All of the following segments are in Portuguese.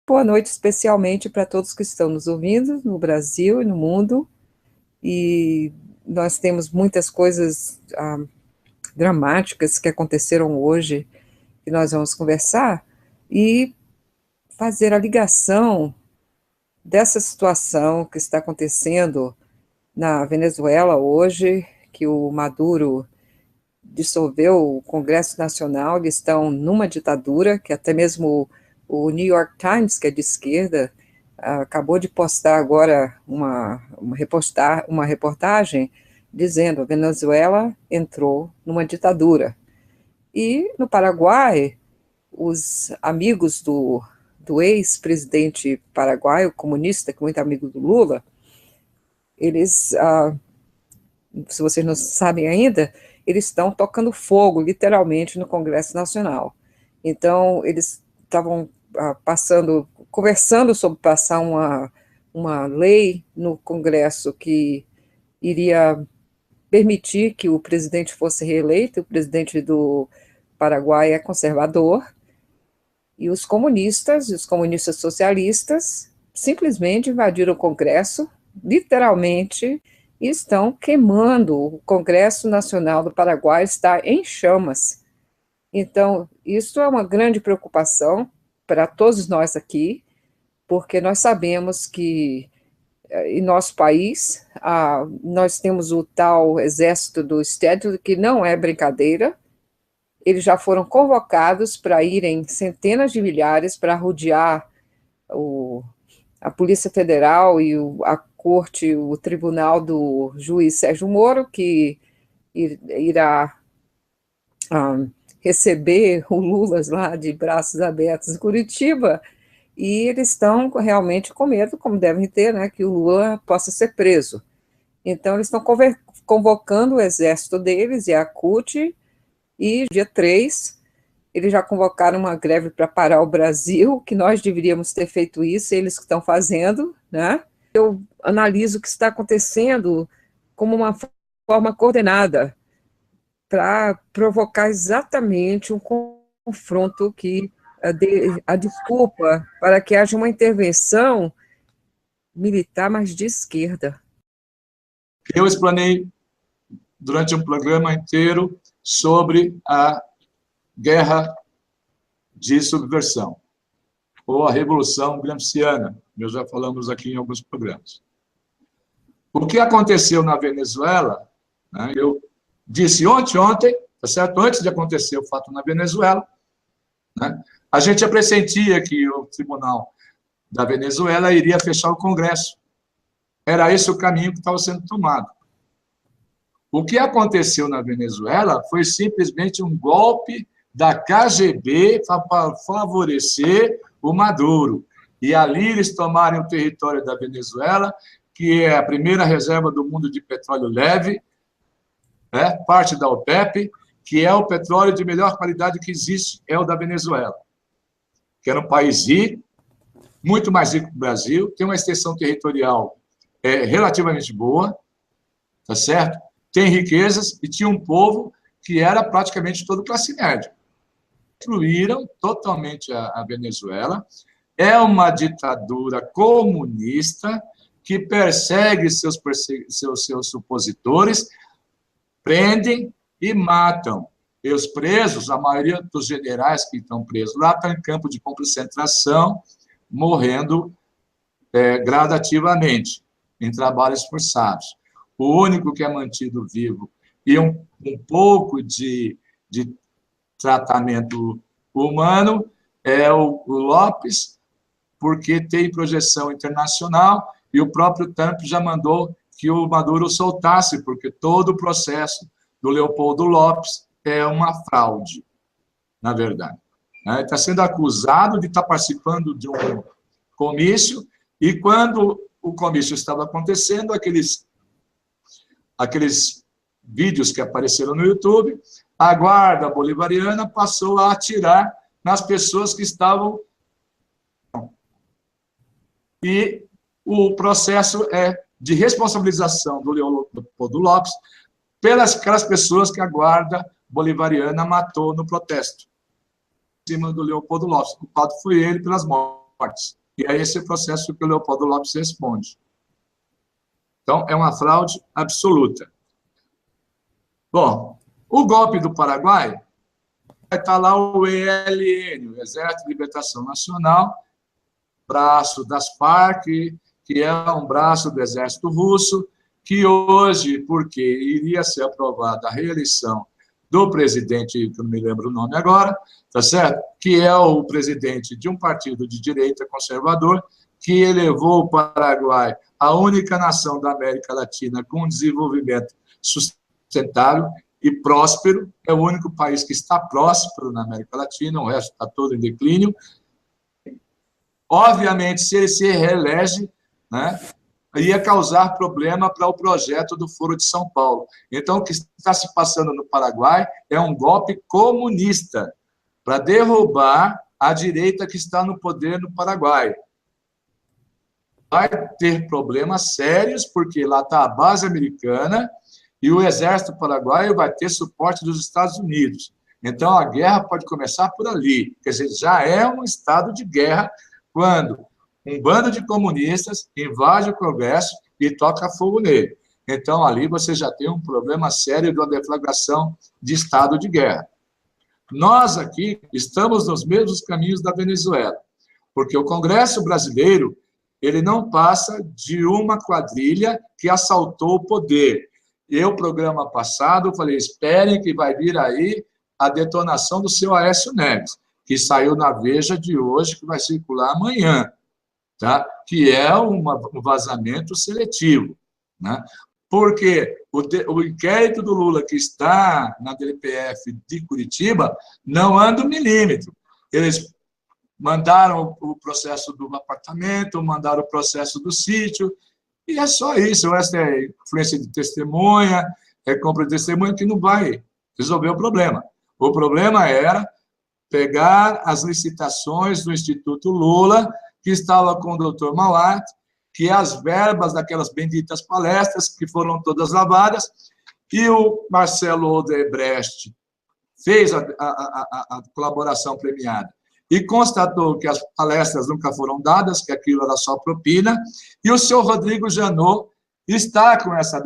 boa noite especialmente para todos que estão nos ouvindo no Brasil e no mundo. E nós temos muitas coisas dramáticas que aconteceram hoje que nós vamos conversar e fazer a ligação dessa situação que está acontecendo na Venezuela hoje, que o Maduro dissolveu o Congresso Nacional. Eles estão numa ditadura, que até mesmo o New York Times, que é de esquerda, acabou de postar agora uma reportagem dizendo que a Venezuela entrou numa ditadura. E no Paraguai, os amigos do ex-presidente paraguaio, comunista, que é muito amigo do Lula, eles, se vocês não sabem ainda, eles estão tocando fogo, literalmente, no Congresso Nacional. Então, eles estavam conversando sobre passar uma lei no Congresso que iria permitir que o presidente fosse reeleito. O presidente do Paraguai é conservador, e os comunistas socialistas simplesmente invadiram o Congresso, literalmente, e estão queimando. O Congresso Nacional do Paraguai está em chamas. Então, isso é uma grande preocupação para todos nós aqui, porque nós sabemos que em nosso país nós temos o tal exército do Estado, que não é brincadeira. Eles já foram convocados para irem centenas de milhares para rodear a Polícia Federal e a Corte, o Tribunal do juiz Sérgio Moro, que irá receber o Lula lá de braços abertos em Curitiba, e eles estão realmente com medo, como devem ter, né, que o Lula possa ser preso. Então, eles estão convocando o exército deles e a CUT, e dia 3, eles já convocaram uma greve para parar o Brasil, que nós deveríamos ter feito isso, eles que estão fazendo, né? Eu analiso o que está acontecendo como uma forma coordenada para provocar exatamente um confronto que a desculpa para que haja uma intervenção militar, mas de esquerda. Eu explanei durante um programa inteiro sobre a guerra de subversão, ou a Revolução Gramsciana, nós já falamos aqui em alguns programas. O que aconteceu na Venezuela, né, eu disse ontem, tá certo? Antes de acontecer o fato na Venezuela, né, a gente já pressentia que o Tribunal da Venezuela iria fechar o Congresso. Era esse o caminho que estava sendo tomado. O que aconteceu na Venezuela foi simplesmente um golpe da KGB para favorecer o Maduro. E ali eles tomaram o território da Venezuela, que é a primeira reserva do mundo de petróleo leve, parte da OPEP, que é o petróleo de melhor qualidade que existe, é o da Venezuela, que era um país rico, muito mais rico que o Brasil, tem uma extensão territorial relativamente boa, tá certo? Tem riquezas e tinha um povo que era praticamente todo classe média. Destruíram totalmente a Venezuela. É uma ditadura comunista que persegue seus supositores, prendem e matam. E os presos, a maioria dos generais que estão presos lá, estão em campo de concentração, morrendo gradativamente, em trabalhos forçados. O único que é mantido vivo e um pouco de tratamento humano é o Lopes, porque tem projeção internacional, e o próprio Trump já mandou que o Maduro soltasse, porque todo o processo do Leopoldo Lopes é uma fraude, na verdade. Ele está sendo acusado de estar participando de um comício, e quando o comício estava acontecendo, aqueles vídeos que apareceram no YouTube, a guarda bolivariana passou a atirar nas pessoas que estavam. E o processo é de responsabilização do Leopoldo Lopes pelas aquelas pessoas que a guarda bolivariana matou no protesto. Em cima do Leopoldo Lopes, o culpado foi ele pelas mortes. E é esse processo que o Leopoldo Lopes responde. Então, é uma fraude absoluta. Bom, o golpe do Paraguai, vai estar lá o ELN, o Exército de Libertação Nacional, braço das Farc, que é um braço do Exército Russo, que hoje, porque iria ser aprovada a reeleição do presidente, que eu não me lembro o nome agora, tá certo? Que é o presidente de um partido de direita conservador, que elevou o Paraguai à única nação da América Latina com desenvolvimento sustentável e próspero, é o único país que está próspero na América Latina, o resto está todo em declínio. Obviamente, se ele se reelege, né, ia causar problema para o projeto do Foro de São Paulo. Então, o que está se passando no Paraguai é um golpe comunista para derrubar a direita que está no poder no Paraguai. Vai ter problemas sérios, porque lá está a base americana e o exército paraguaio vai ter suporte dos Estados Unidos. Então, a guerra pode começar por ali. Quer dizer, já é um estado de guerra quando um bando de comunistas invade o Congresso e toca fogo nele. Então, ali você já tem um problema sério de uma deflagração de estado de guerra. Nós aqui estamos nos mesmos caminhos da Venezuela, porque o Congresso brasileiro ele não passa de uma quadrilha que assaltou o poder. Eu, programa passado, falei, esperem que vai vir aí a detonação do seu Aécio Neves, que saiu na Veja de hoje, que vai circular amanhã, tá? Que é um vazamento seletivo, né? Porque o inquérito do Lula, que está na DPF de Curitiba, não anda um milímetro. Eles mandaram o processo do apartamento, mandaram o processo do sítio, e é só isso. Essa é influência de testemunha, é compra de testemunha, que não vai resolver o problema. O problema era pegar as licitações do Instituto Lula, que estava com o doutor Malart, que as verbas daquelas benditas palestras, que foram todas lavadas, e o Marcelo Odebrecht fez a colaboração premiada e constatou que as palestras nunca foram dadas, que aquilo era só propina, e o senhor Rodrigo Janot está com essa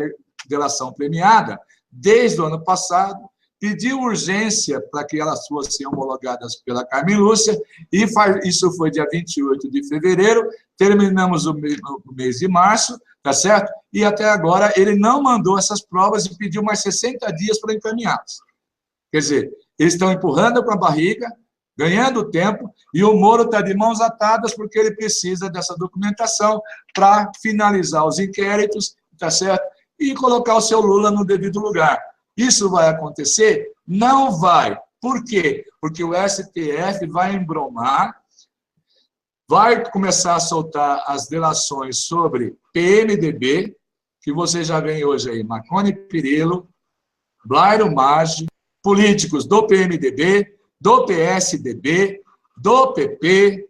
delação premiada desde o ano passado, pediu urgência para que elas fossem homologadas pela Carmen Lúcia, e isso foi dia 28 de fevereiro, terminamos o mês de março, tá certo? E até agora ele não mandou essas provas e pediu mais 60 dias para encaminhá-las. Quer dizer, eles estão empurrando com a barriga, ganhando tempo, e o Moro está de mãos atadas porque ele precisa dessa documentação para finalizar os inquéritos, tá certo? E colocar o seu Lula no devido lugar. Isso vai acontecer? Não vai. Por quê? Porque o STF vai embromar, vai começar a soltar as delações sobre PMDB, que você já vem hoje aí, Marconi Perillo, Blairo Maggi, políticos do PMDB, do PSDB, do PP,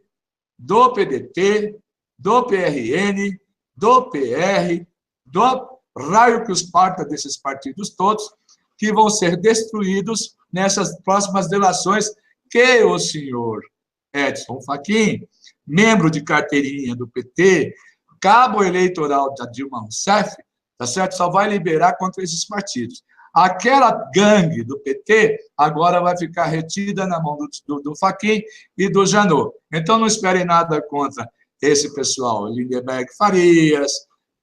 do PDT, do PRN, do PR, do raio que os parta desses partidos todos, que vão ser destruídos nessas próximas delações que o senhor Edson Fachin, membro de carteirinha do PT, cabo eleitoral da Dilma Rousseff, tá certo? Só vai liberar contra esses partidos. Aquela gangue do PT agora vai ficar retida na mão do Fachin e do Janot. Então, não esperem nada contra esse pessoal. Lindeberg Farias,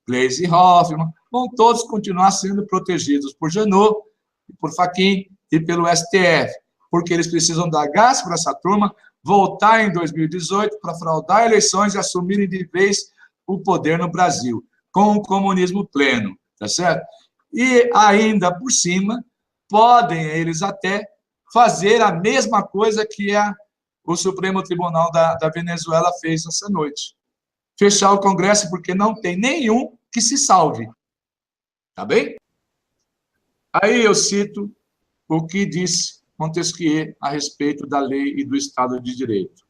Gleisi Hoffmann, vão todos continuar sendo protegidos por Janot, por Fachin e pelo STF, porque eles precisam dar gás para essa turma voltar em 2018 para fraudar eleições e assumirem de vez o poder no Brasil, com o comunismo pleno, tá certo? E ainda por cima, podem eles até fazer a mesma coisa que o Supremo Tribunal da Venezuela fez essa noite. Fechar o Congresso porque não tem nenhum que se salve. Tá bem? Aí eu cito o que disse Montesquieu a respeito da lei e do Estado de Direito.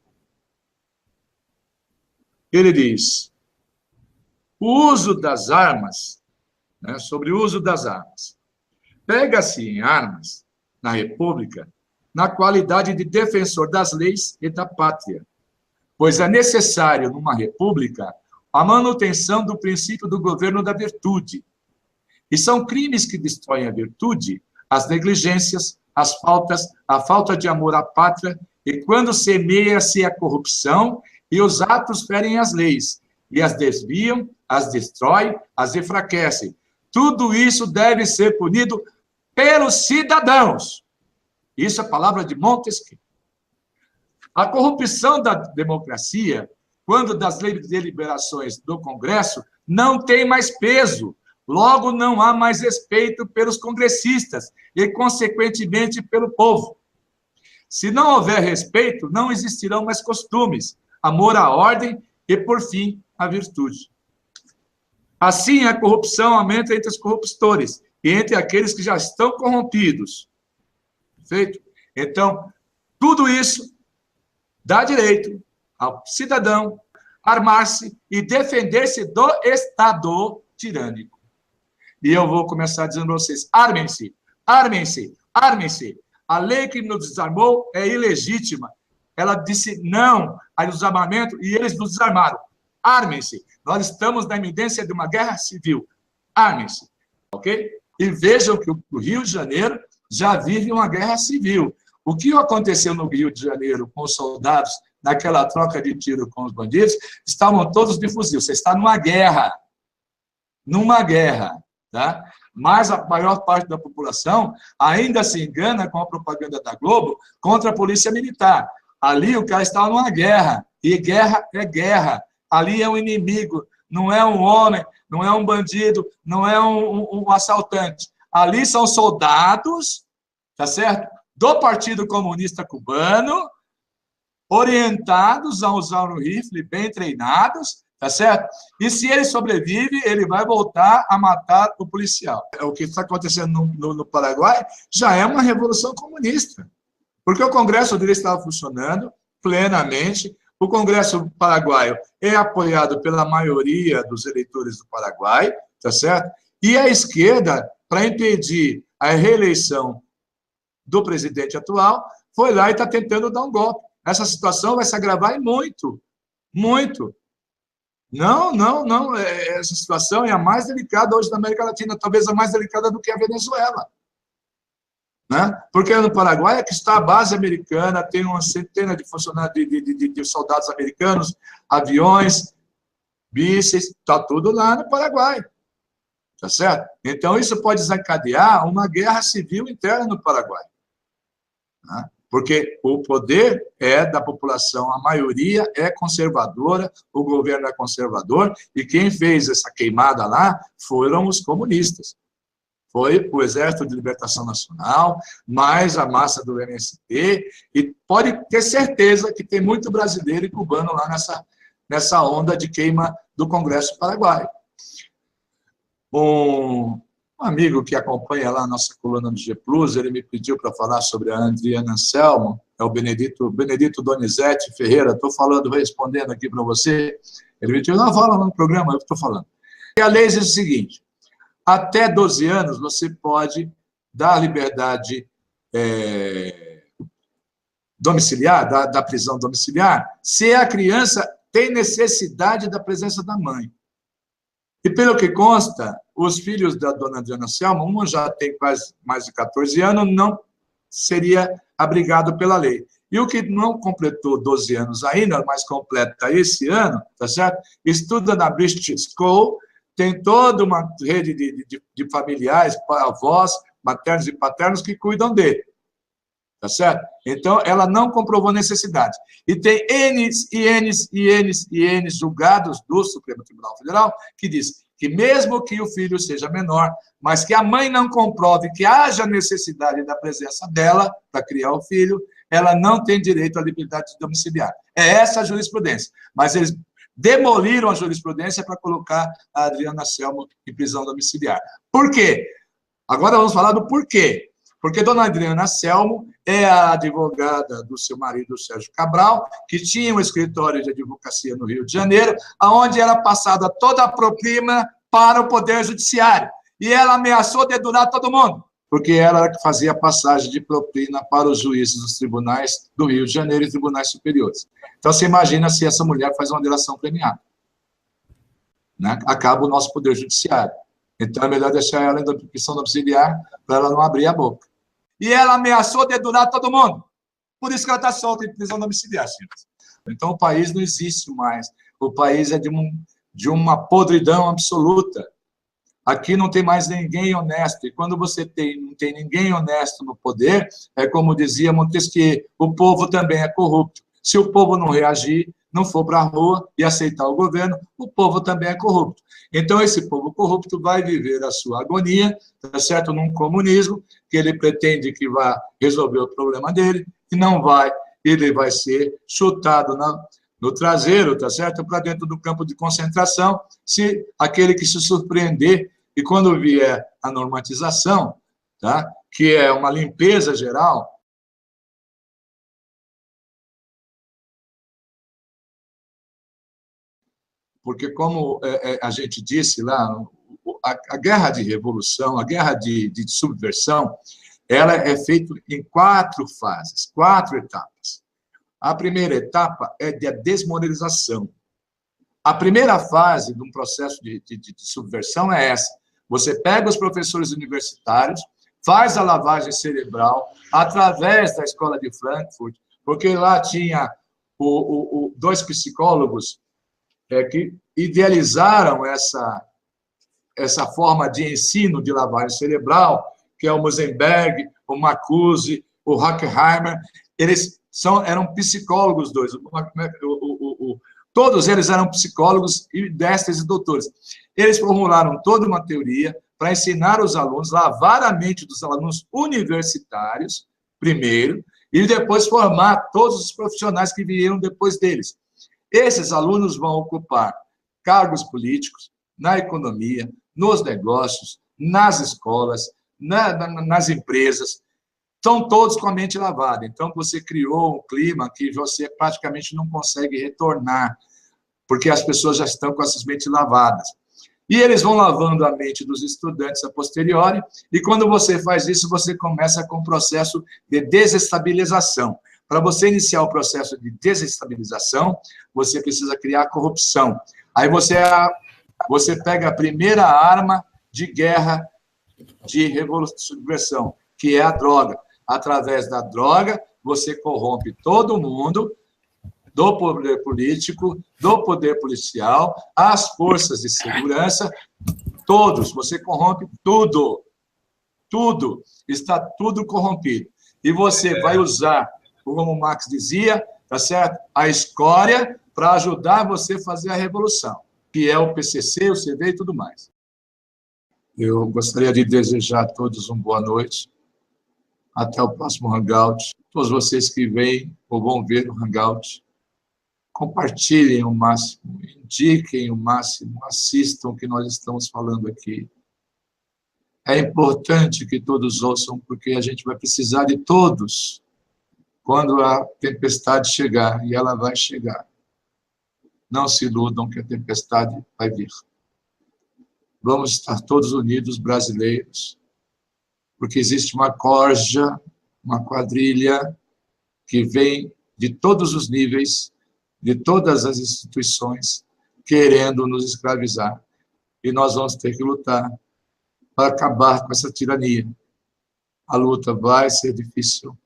Ele diz, o uso das armas, né, sobre o uso das armas. Pega-se em armas, na República, na qualidade de defensor das leis e da pátria, pois é necessário, numa república, a manutenção do princípio do governo da virtude. E são crimes que destroem a virtude, as negligências, as faltas, a falta de amor à pátria, e quando semeia-se a corrupção, e os atos ferem as leis, e as desviam, as destrói, as enfraquecem. Tudo isso deve ser punido pelos cidadãos. Isso é a palavra de Montesquieu. A corrupção da democracia, quando das deliberações do Congresso, não tem mais peso. Logo, não há mais respeito pelos congressistas e, consequentemente, pelo povo. Se não houver respeito, não existirão mais costumes, amor à ordem e, por fim, a virtude. Assim, a corrupção aumenta entre os corruptores e entre aqueles que já estão corrompidos. Perfeito? Então, tudo isso dá direito ao cidadão armar-se e defender-se do Estado tirânico. E eu vou começar dizendo para vocês, armem-se, armem-se, armem-se. A lei que nos desarmou é ilegítima. Ela disse não ao desarmamento e eles nos desarmaram. Armem-se. Nós estamos na iminência de uma guerra civil. Armem-se. Ok? E vejam que o Rio de Janeiro já vive uma guerra civil. O que aconteceu no Rio de Janeiro com os soldados, naquela troca de tiro com os bandidos, estavam todos de fuzil. Você está numa guerra. Numa guerra. Tá? Mas a maior parte da população ainda se engana com a propaganda da Globo contra a polícia militar. Ali o cara estava numa guerra. E guerra é guerra. Ali é um inimigo. Não é um homem, não é um bandido, não é um assaltante. Ali são soldados, tá certo? Do Partido Comunista Cubano, orientados a usar um rifle, bem treinados, tá certo? E se ele sobrevive, ele vai voltar a matar o policial. O que está acontecendo no Paraguai já é uma revolução comunista, porque o Congresso dele estava funcionando plenamente. O Congresso paraguaio é apoiado pela maioria dos eleitores do Paraguai, tá certo? E a esquerda, para impedir a reeleição do presidente atual, foi lá e está tentando dar um golpe. Essa situação vai se agravar e muito, muito. Não. Essa situação é a mais delicada hoje na América Latina, talvez a mais delicada do que a Venezuela. Né? Porque no Paraguai é que está a base americana, tem uma centena de funcionários, de soldados americanos, aviões, mísseis, está tudo lá no Paraguai. Tá certo? Então, isso pode desencadear uma guerra civil interna no Paraguai. Né? Porque o poder é da população, a maioria é conservadora, o governo é conservador, e quem fez essa queimada lá foram os comunistas. Foi o Exército de Libertação Nacional, mais a massa do MST, e pode ter certeza que tem muito brasileiro e cubano lá nessa onda de queima do Congresso Paraguaio. Um amigo que acompanha lá a nossa coluna do G+, ele me pediu para falar sobre a Adriana Anselmo, é o Benedito Donizete Ferreira, estou respondendo aqui para você, ele me disse, não, fala no programa, eu estou falando. E a lei diz o seguinte, até 12 anos você pode dar liberdade domiciliar, da prisão domiciliar, se a criança tem necessidade da presença da mãe. E pelo que consta, os filhos da dona Adriana Anselmo, um já tem quase mais de 14 anos, não seria abrigado pela lei. E o que não completou 12 anos ainda, mas completa esse ano, tá certo? Estuda na British School, tem toda uma rede de familiares, avós, maternos e paternos que cuidam dele. Tá certo? Então, ela não comprovou necessidade. E tem N julgados do Supremo Tribunal Federal que diz que mesmo que o filho seja menor, mas que a mãe não comprove que haja necessidade da presença dela para criar o filho, ela não tem direito à liberdade domiciliar. É essa a jurisprudência. Mas eles demoliram a jurisprudência para colocar a Adriana Anselmo em prisão domiciliar. Por quê? Agora vamos falar do porquê. Porque dona Adriana Anselmo é a advogada do seu marido, Sérgio Cabral, que tinha um escritório de advocacia no Rio de Janeiro, onde era passada toda a propina para o Poder Judiciário. E ela ameaçou dedurar todo mundo. porque ela era que fazia a passagem de propina para os juízes dos tribunais do Rio de Janeiro e tribunais superiores. Então, você imagina se essa mulher faz uma delação premiada. Né? Acaba o nosso poder judiciário. Então, é melhor deixar ela em prisão domiciliar para ela não abrir a boca. E ela ameaçou dedurar todo mundo. Por isso que ela está solta em prisão domiciliar, senhores. Então, o país não existe mais. O país é de uma podridão absoluta. Aqui não tem mais ninguém honesto. E quando você não tem ninguém honesto no poder, é como dizia Montesquieu, o povo também é corrupto. Se o povo não reagir, não for para a rua e aceitar o governo, o povo também é corrupto. Então, esse povo corrupto vai viver a sua agonia, tá certo? Num comunismo, que ele pretende que vá resolver o problema dele, e não vai. Ele vai ser chutado no traseiro, tá certo? Para dentro do campo de concentração, se aquele que se surpreender, e quando vier a normatização, tá? Que é uma limpeza geral, porque, como a gente disse lá, a guerra de revolução, a guerra de subversão, ela é feita em 4 fases, 4 etapas. A primeira etapa é de desmoralização. A primeira fase de um processo de subversão é essa. Você pega os professores universitários, faz a lavagem cerebral através da escola de Frankfurt, porque lá tinha 2 psicólogos que idealizaram essa forma de ensino de lavagem cerebral, que é o Mosenberg, o Marcuse, o Horkheimer. Eles eram psicólogos, dois. Todos eles eram psicólogos e mestres e doutores. Eles formularam toda uma teoria para ensinar os alunos, lavar a mente dos alunos universitários, primeiro, e depois formar todos os profissionais que vieram depois deles. Esses alunos vão ocupar cargos políticos, na economia, nos negócios, nas escolas, nas empresas. Estão todos com a mente lavada. Então, você criou um clima que você praticamente não consegue retornar, porque as pessoas já estão com essas mentes lavadas. E eles vão lavando a mente dos estudantes a posteriori, e quando você faz isso, você começa com um processo de desestabilização. Para você iniciar o processo de desestabilização, você precisa criar corrupção. Aí você pega a primeira arma de guerra de revolução, subversão, que é a droga. Através da droga, você corrompe todo mundo, do poder político, do poder policial, as forças de segurança, todos. Você corrompe tudo. Tudo. Está tudo corrompido. E você vai usar, como o Marx dizia, tá certo? A escória para ajudar você a fazer a revolução, que é o PCC, o CV e tudo mais. Eu gostaria de desejar a todos uma boa noite. Até o próximo Hangout. Todos vocês que vêm ou vão ver o Hangout, compartilhem o máximo, indiquem o máximo, assistam o que nós estamos falando aqui. É importante que todos ouçam, porque a gente vai precisar de todos quando a tempestade chegar, e ela vai chegar. Não se iludam que a tempestade vai vir. Vamos estar todos unidos, brasileiros, porque existe uma corja, uma quadrilha que vem de todos os níveis, de todas as instituições, querendo nos escravizar. E nós vamos ter que lutar para acabar com essa tirania. A luta vai ser difícil,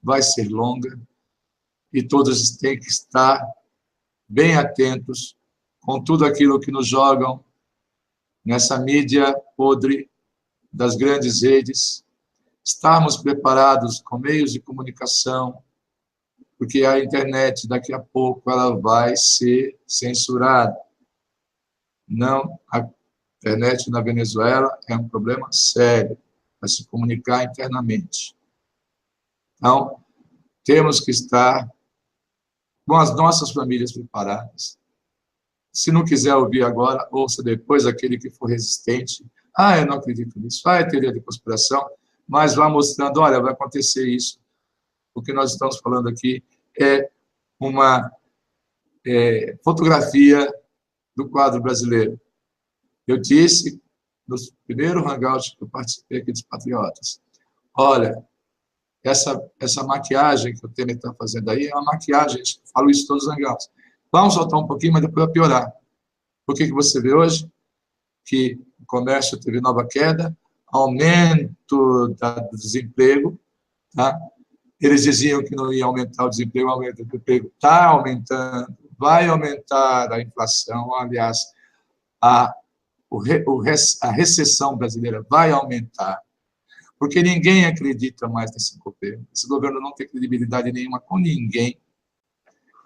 vai ser longa, e todos têm que estar bem atentos com tudo aquilo que nos jogam nessa mídia podre das grandes redes, estarmos preparados com meios de comunicação, porque a internet, daqui a pouco, ela vai ser censurada. Não, a internet na Venezuela é um problema sério para se comunicar internamente. Então, temos que estar com as nossas famílias preparadas. Se não quiser ouvir agora, ouça depois aquele que for resistente. Eu não acredito nisso. É teoria de conspiração, mas vá mostrando, olha, vai acontecer isso. O que nós estamos falando aqui é uma fotografia do quadro brasileiro. Eu disse, no primeiro hangout que eu participei aqui dos Patriotas, Olha, essa maquiagem que o Temer está fazendo aí é uma maquiagem, eu falo isso todos os hangouts. Vamos soltar um pouquinho, mas depois vai piorar. Por que você vê hoje que o comércio teve nova queda, aumento do desemprego, tá? Eles diziam que não ia aumentar o desemprego, aumenta o desemprego, está aumentando, vai aumentar a inflação, aliás, a recessão brasileira vai aumentar, porque ninguém acredita mais nesse governo. Esse governo não tem credibilidade nenhuma com ninguém.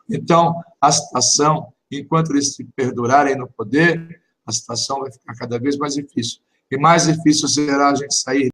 Então, a situação, enquanto eles se perdurarem no poder, a situação vai ficar cada vez mais difícil. E mais difícil será a gente sair